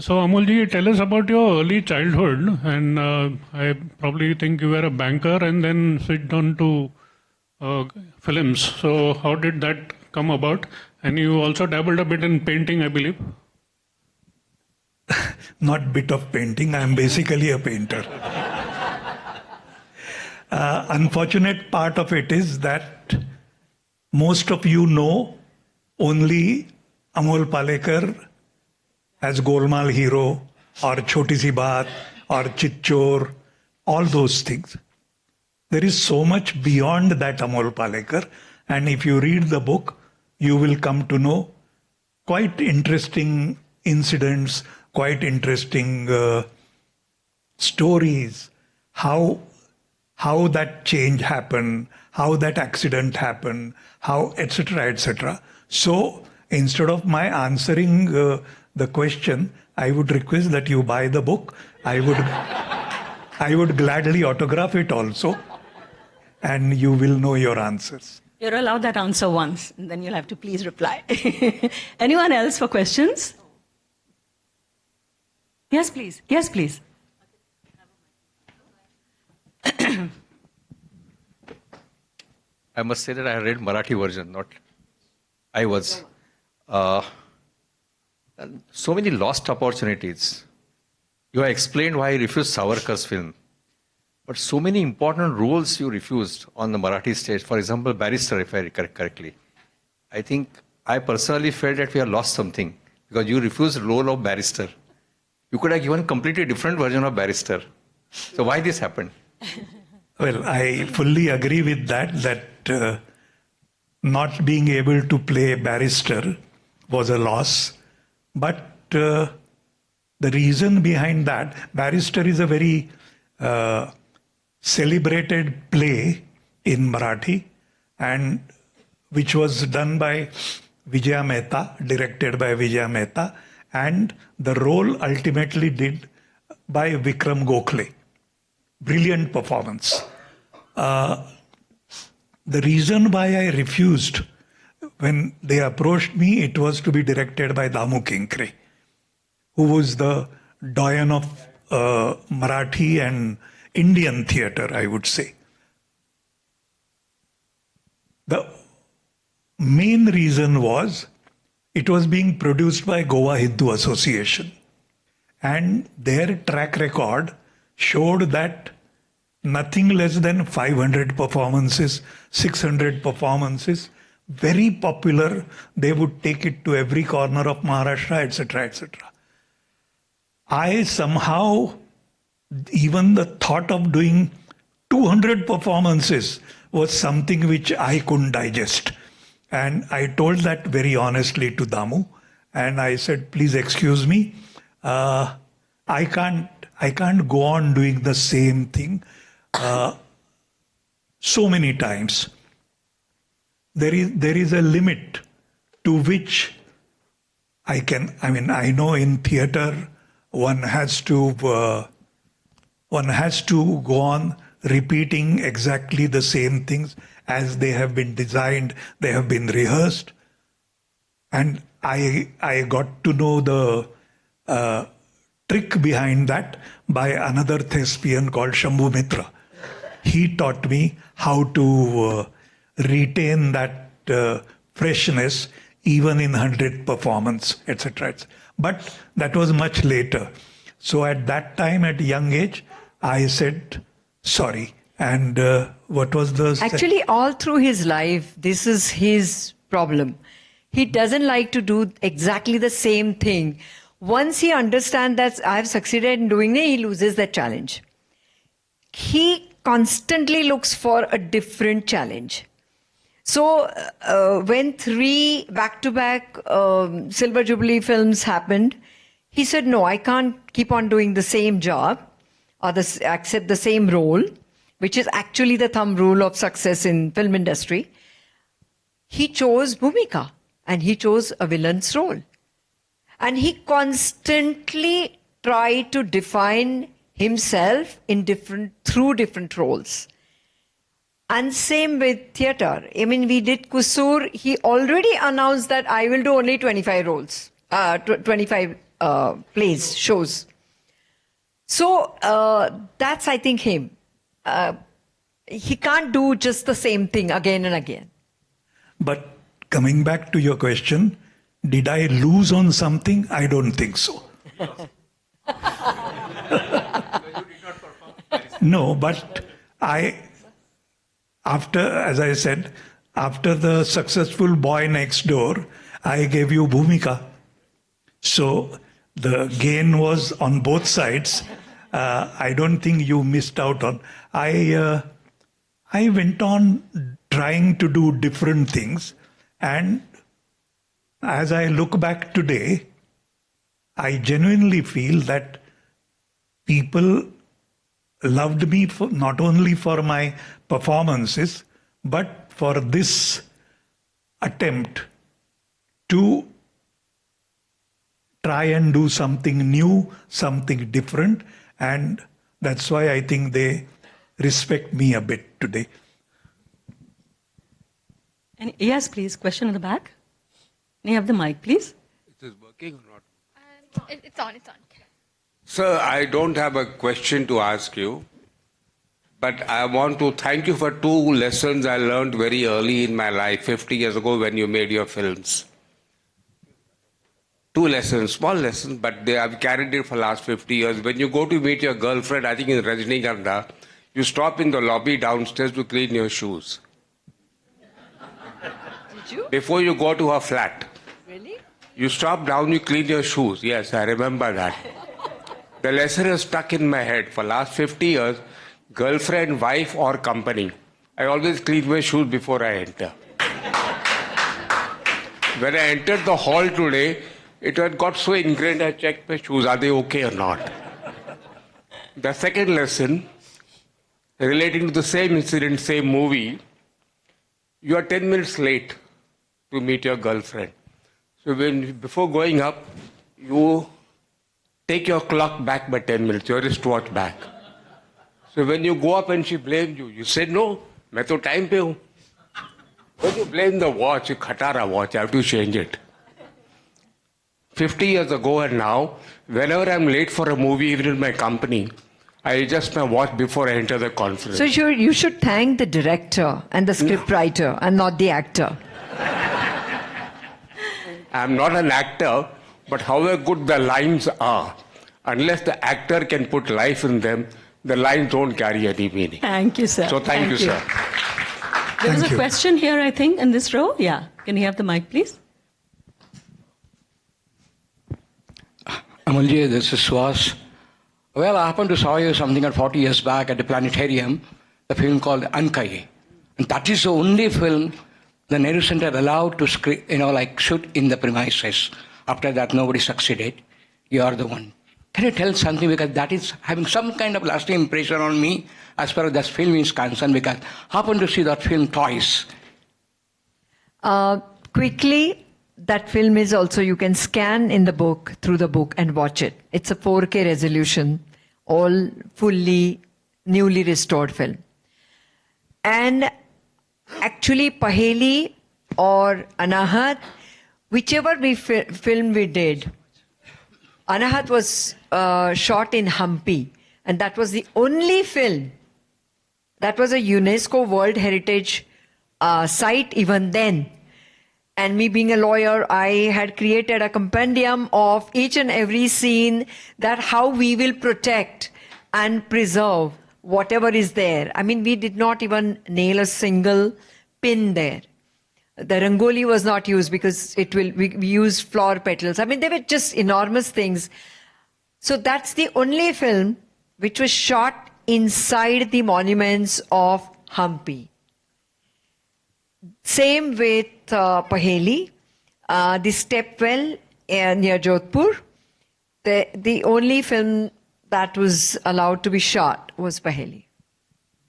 so Amolji, tell us about your early childhood, and I probably think you were a banker and then switched on to films. So how did that come about? And you also dabbled a bit in painting, I believe. Not bit of painting, I am basically a painter. Unfortunate part of it is that most of you know only Amol Palekar as Golmaal Hero or Choti Si Baat or Chitchor, all those things. There is so much beyond that Amol Palekar, and if you read the book, you will come to know quite interesting incidents, quite interesting stories, how that change happened, how that accident happened, how etc. etc. So instead of my answering the question, I would request that you buy the book. I would gladly autograph it also, and you will know your answers. You're allowed that answer once, and then you'll have to please reply. Anyone else for questions? Yes, please. Yes, please. I must say that I read Marathi version, not I was. Uh, and so many lost opportunities. You have explained why you refused Savarkar's film. But so many important roles you refused on the Marathi stage. For example, barrister, if I recall correctly. I think I personally felt that we have lost something because you refused the role of barrister. You could have given completely different version of barrister. So why this happened? Well, I fully agree with that not being able to play barrister was a loss. But the reason behind that, barrister is a very celebrated play in Marathi, and which was done by Vijaya Mehta, directed by Vijaya Mehta, and the role ultimately did by Vikram Gokhale. Brilliant performance. The reason why I refused when they approached me, it was to be directed by Damu Kinkre, who was the doyen of Marathi and Indian theatre, I would say. The main reason was it was being produced by Goa Hindu Association, and their track record showed that nothing less than 500 performances, 600 performances, very popular. They would take it to every corner of Maharashtra, etc., etc. I somehow, even the thought of doing 200 performances was something which I couldn't digest. And I told that very honestly to Damu. And I said, please excuse me, I can't go on doing the same thing so many times. There is a limit to which I know in theater one has to go on repeating exactly the same things as they have been designed, they have been rehearsed. And I got to know the trick behind that by another thespian called Shambhu Mitra. He taught me how to retain that freshness even in 100th performance, etc. But that was much later. So at that time, at young age, I said sorry. And what was the... Actually, all through his life, this is his problem. He doesn't like to do exactly the same thing. Once he understands that I've succeeded in doing it, he loses that challenge. He constantly looks for a different challenge. So when 3 back-to-back Silver Jubilee films happened, he said, no, I can't keep on doing the same job or accept the same role, which is actually the thumb rule of success in film industry. He chose Bhumika and he chose a villain's role. And he constantly tried to define himself in through different roles. And same with theatre. I mean, we did Kusur. He already announced that I will do only 25 roles, 25 plays, shows. So that's, I think, him. He can't do just the same thing again and again. But coming back to your question, did I lose on something? I don't think so. No, but as I said, after the successful Boy Next Door, I gave you Bhumika. So the gain was on both sides. I don't think you missed out on. I went on trying to do different things, and as I look back today, I genuinely feel that people loved me not only for my performances, but for this attempt to try and do something new, something different, and that's why I think they respect me a bit today. And yes, please, question in the back. May I have the mic, please? It is working or not? It's on. Sir, I don't have a question to ask you, But I want to thank you for two lessons I learned very early in my life, 50 years ago when you made your films. Two lessons, small lessons, but I've carried it for the last 50 years. When you go to meet your girlfriend, I think in Rajnigandha, you stop in the lobby downstairs to clean your shoes. Did you? Before you go to her flat. Really? You stop down, you clean your shoes. Yes, I remember that. The lesson is stuck in my head. For last 50 years, girlfriend, wife or company, I always clean my shoes before I enter. When I entered the hall today, it had got so ingrained, I checked my shoes, are they okay or not? The second lesson, relating to the same incident, same movie, you are 10 minutes late to meet your girlfriend. So before going up, you take your clock back by 10 minutes, your wristwatch back. So when you go up and she blamed you, you said, no, मैं तो time पे हूँ. When you blame the watch, you khatara watch, I have to change it. 50 years ago and now, whenever I'm late for a movie, even in my company, I adjust my watch before I enter the conference. So you should thank the director and the scriptwriter and not the actor. I'm not an actor, but however good the lines are, unless the actor can put life in them, the lines don't carry any meaning. Thank you, sir. So thank you, sir. There was Thank a you. question here, I think, in this row. Yeah. Can you have the mic, please? Amolji, this is Swas. Well, I happened to saw you something at 40 years back at the planetarium, the film called Ankai. And that is the only film the Nehru Center allowed to shoot in the premises. After that, nobody succeeded. You are the one. Can you tell something? Because that is having some kind of lasting impression on me as far as that film is concerned, because I happened to see that film twice. Quickly, that film is also, you can scan in the book, through the book and watch it. It's a 4K resolution, all fully, newly restored film. And actually, Paheli or Anahat, whichever film we did, Anahat was shot in Hampi, and that was the only film that was a UNESCO World Heritage site even then. And me being a lawyer, I had created a compendium of each and every scene, that how we will protect and preserve whatever is there. I mean, we did not even nail a single pin there. The rangoli was not used because we used flower petals. I mean, they were just enormous things. So that's the only film which was shot inside the monuments of Hampi. Same with Paheli, the stepwell near Jodhpur. The only film that was allowed to be shot was Paheli.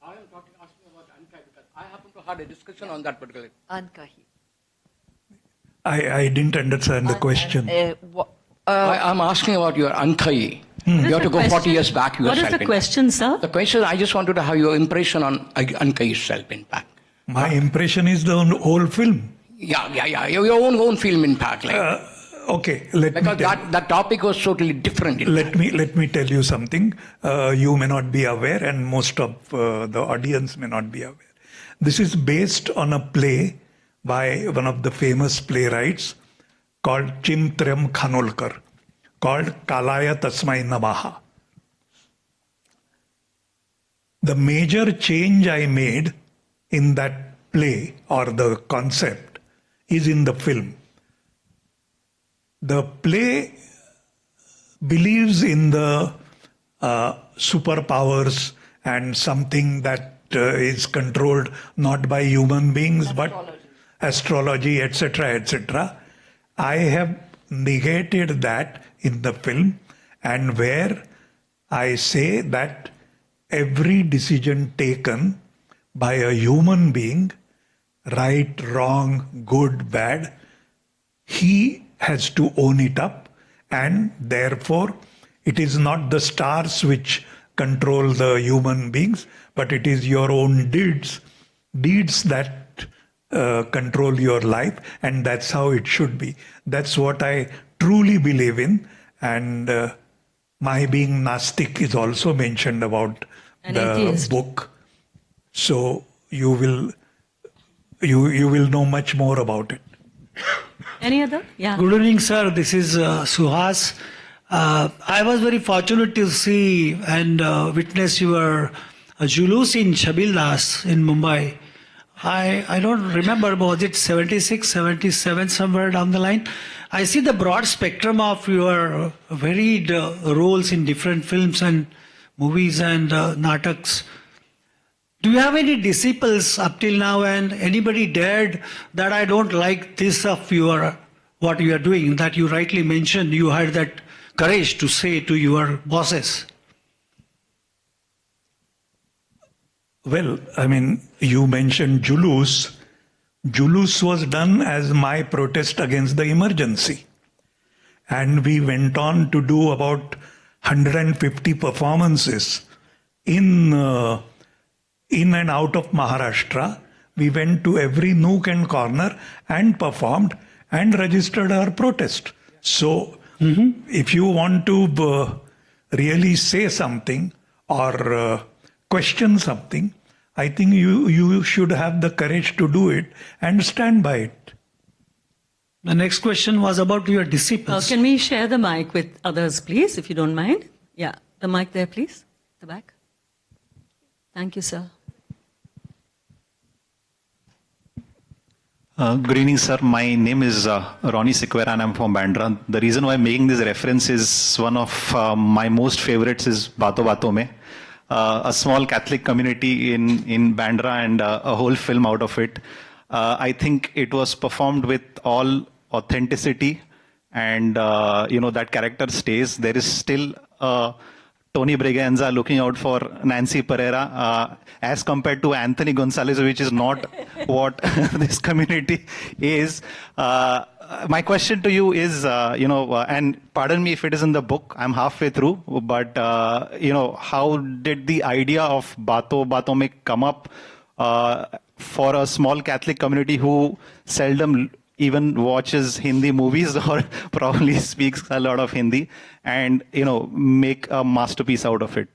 I am asking about Ankai because I happen to have a discussion on that particular. Ankahi. I didn't understand the question. I'm asking about your Ankai. You have to go 40 years back yourself. What is the question, sir? The question, I just wanted to have your impression on Ankai itself, in fact. My impression is the whole film. Yeah. Your own film, in fact. Okay, Because that topic was totally different. let me tell you something. You may not be aware, and most of the audience may not be aware. This is based on a play by one of the famous playwrights called Chimtrem Khanolkar, called Kalaya Tasmai Namaha. The major change I made in that play, or the concept, is in the film. The play believes in the superpowers and something that is controlled not by human beings but astrology, etc., etc. I have negated that in the film, and where I say that every decision taken by a human being, right, wrong, good, bad, he has to own it up, and therefore it is not the stars which control the human beings, but it is your own deeds that control your life, and that's how it should be. That's what I truly believe in, and my being Nastic is also mentioned about An the atheist. book. So you will know much more about it. Any other? Yeah. Good evening, sir. This is Suhas. I was very fortunate to see and witness your Julus in Chabildas in Mumbai. I don't remember, was it 76, 77, somewhere down the line? I see the broad spectrum of your varied roles in different films and movies and nataks. Do you have any disciples up till now, and anybody dared that I don't like this of your what you are doing, that you rightly mentioned you had that courage to say to your bosses? Well, I mean, you mentioned Julus. Julus was done as my protest against the emergency. And we went on to do about 150 performances in and out of Maharashtra. We went to every nook and corner and performed and registered our protest. So, if you want to really say something or question something, I think you should have the courage to do it and stand by it. The next question was about your disciples. Can we share the mic with others, please, if you don't mind? Yeah, the mic there, please. The back. Thank you, sir. Good evening, sir. My name is Ronnie Sequeira and I'm from Bandra. The reason why I'm making this reference is one of my most favorites is Bato Bato Mein, a small Catholic community in Bandra and a whole film out of it. I think it was performed with all authenticity and, that character stays. There is still Tony Braganza looking out for Nancy Pereira as compared to Anthony Gonzalez, which is not what this community is. My question to you is, and pardon me if it is in the book, I'm halfway through, but, how did the idea of Bato Bato Mein come up for a small Catholic community who seldom even watches Hindi movies or probably speaks a lot of Hindi and, make a masterpiece out of it.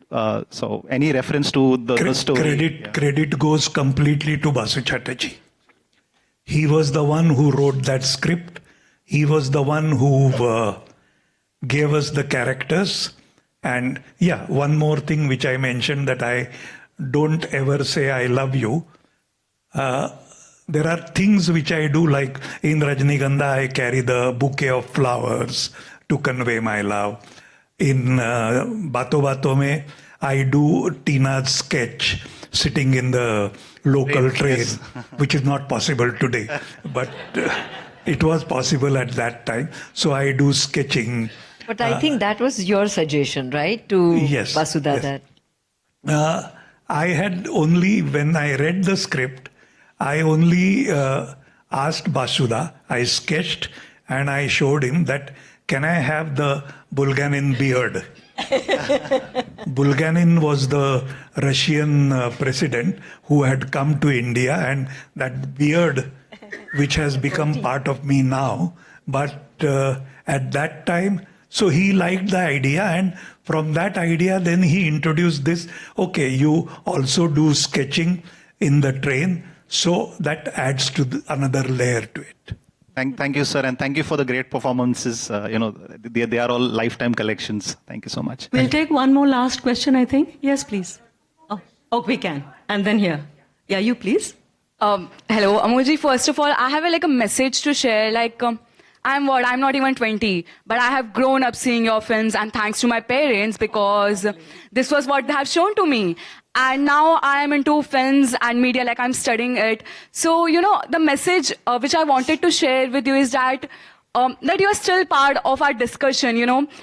So any reference to the story? Credit goes completely to Basu Chatterjee. He was the one who wrote that script. He was the one who gave us the characters. And yeah, one more thing which I mentioned, that I don't ever say I love you. There are things which I do, like in Rajnigandha, I carry the bouquet of flowers to convey my love. In Bato Bato Mein, I do Tina's sketch sitting in the local train, yes. which is not possible today. But it was possible at that time. So I do sketching. But I think that was your suggestion, right? To Yes, Vasudha. yes. I had only, when I read the script, I only asked Basuda, I sketched and I showed him that, can I have the Bulganin beard? Bulganin was the Russian president who had come to India, and that beard, which has become part of me now, but at that time, so he liked the idea, and from that idea, then he introduced this, okay, you also do sketching in the train. So that adds to another layer to it. Thank you, sir, and thank you for the great performances. They are all lifetime collections. Thank you so much. We'll take one more last question, I think. Yes, please. Oh, we can. And then here. Yeah, you please. Hello, Amolji. First of all, I have a message to share. I'm not even 20, but I have grown up seeing your films, and thanks to my parents, because this was what they have shown to me. And now I am into films and media, I'm studying it. So, the message which I wanted to share with you is that you are still part of our discussion,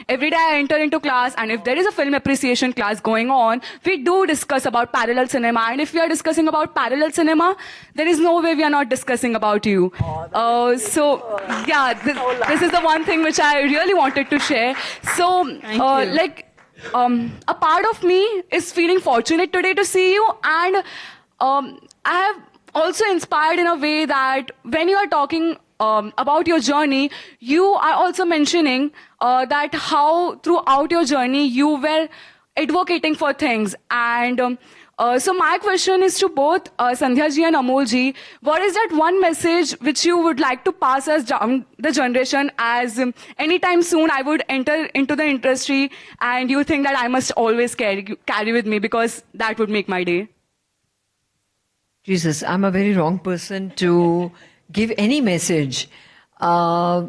Every day I enter into class, and if there is a film appreciation class going on, we do discuss about parallel cinema. And if we are discussing about parallel cinema, there is no way we are not discussing about you. This is the one thing which I really wanted to share. So, a part of me is feeling fortunate today to see you, and I have also inspired in a way that when you are talking about your journey, you are also mentioning that how throughout your journey you were advocating for things, and So my question is to both Sandhya ji and Amol ji. What is that one message which you would like to pass us down the generation, as anytime soon I would enter into the industry and you think that I must always carry with me because that would make my day? Jesus, I'm a very wrong person to give any message. I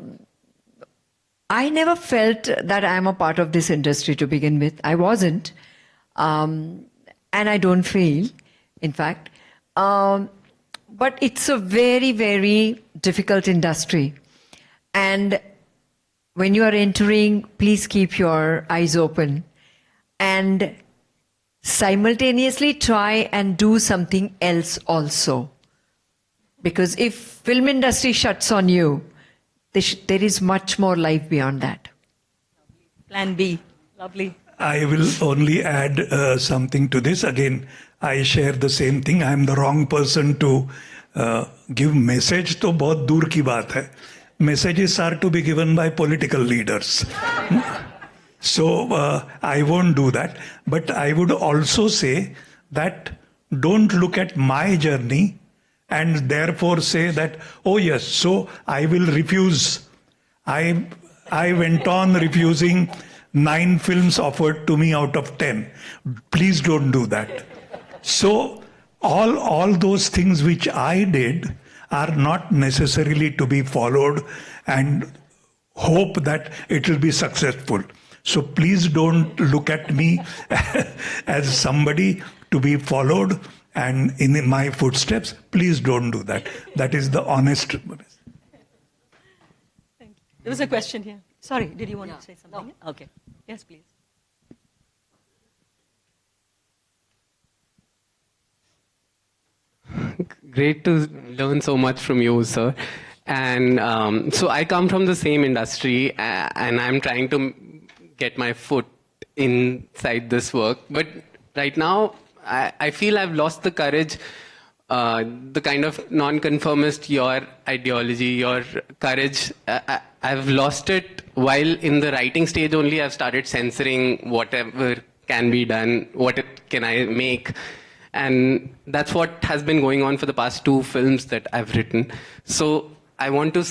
never felt that I'm a part of this industry to begin with. I wasn't. And I don't feel, in fact. But it's a very, very difficult industry. And when you are entering, please keep your eyes open and simultaneously try and do something else also. Because if film industry shuts on you, there is much more life beyond that. Plan B. Lovely. I will only add something to this. Again, I share the same thing. I am the wrong person to give message. तो बहुत दूर की बात है. Messages are to be given by political leaders. So I won't do that. But I would also say that don't look at my journey and therefore say that, oh yes, so I will refuse. I went on refusing 9 films offered to me out of 10. Please don't do that. So all those things which I did are not necessarily to be followed and hope that it will be successful. So please don't look at me as somebody to be followed and in my footsteps. Please don't do that. That is the honest. Thank you. There was a question here. Sorry, did you want to say something? No. Okay. Yes, please. Great to learn so much from you, sir. And so I come from the same industry and I'm trying to get my foot inside this work. But right now, I feel I've lost the courage, the kind of non-conformist, your ideology, your courage. I've lost it while in the writing stage only. I've started censoring whatever can be done, can I make. And that's what has been going on for the past 2 films that I've written. So I want to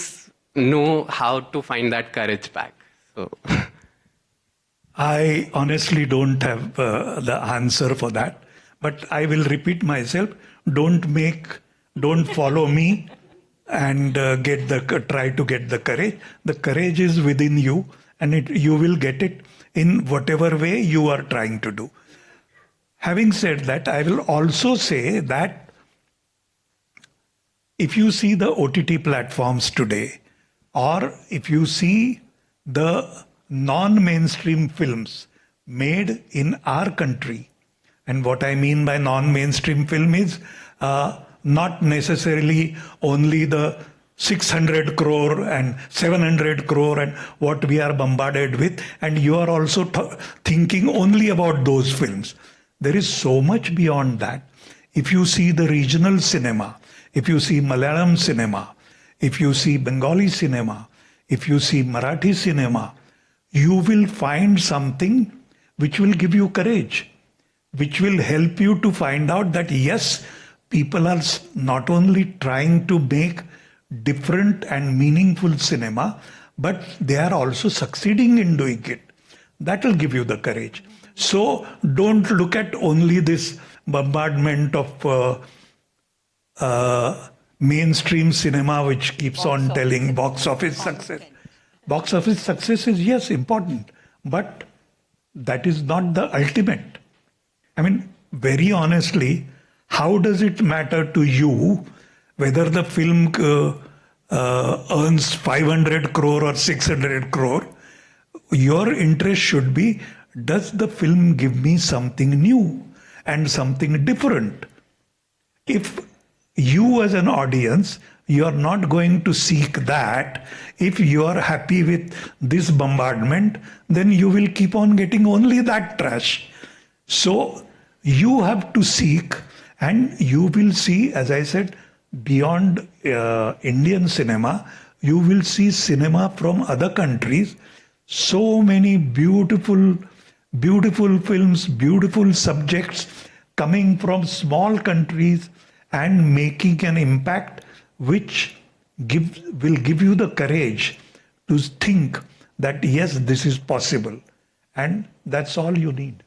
know how to find that courage back. So I honestly don't have the answer for that, but I will repeat myself. Don't follow me and try to get the courage. The courage is within you, and you will get it in whatever way you are trying to do. Having said that, I will also say that if you see the OTT platforms today, or if you see the non-mainstream films made in our country, and what I mean by non-mainstream film is not necessarily only the 600 crore and 700 crore and what we are bombarded with, and you are also thinking only about those films. There is so much beyond that. If you see the regional cinema, if you see Malayalam cinema, if you see Bengali cinema, if you see Marathi cinema, you will find something which will give you courage, which will help you to find out that yes, people are not only trying to make different and meaningful cinema, but they are also succeeding in doing it. That will give you the courage. So don't look at only this bombardment of mainstream cinema which keeps on telling box office success. Box office success is, yes, important, but that is not the ultimate. I mean, very honestly, how does it matter to you whether the film earns 500 crore or 600 crore? Your interest should be, does the film give me something new and something different? If you as an audience, you are not going to seek that, if you are happy with this bombardment, then you will keep on getting only that trash. So you have to seek, and you will see, as I said, beyond Indian cinema, you will see cinema from other countries. So many beautiful films, beautiful subjects, coming from small countries and making an impact which will give you the courage to think that yes, this is possible. And that's all you need.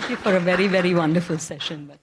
Thank you for a very, very wonderful session. But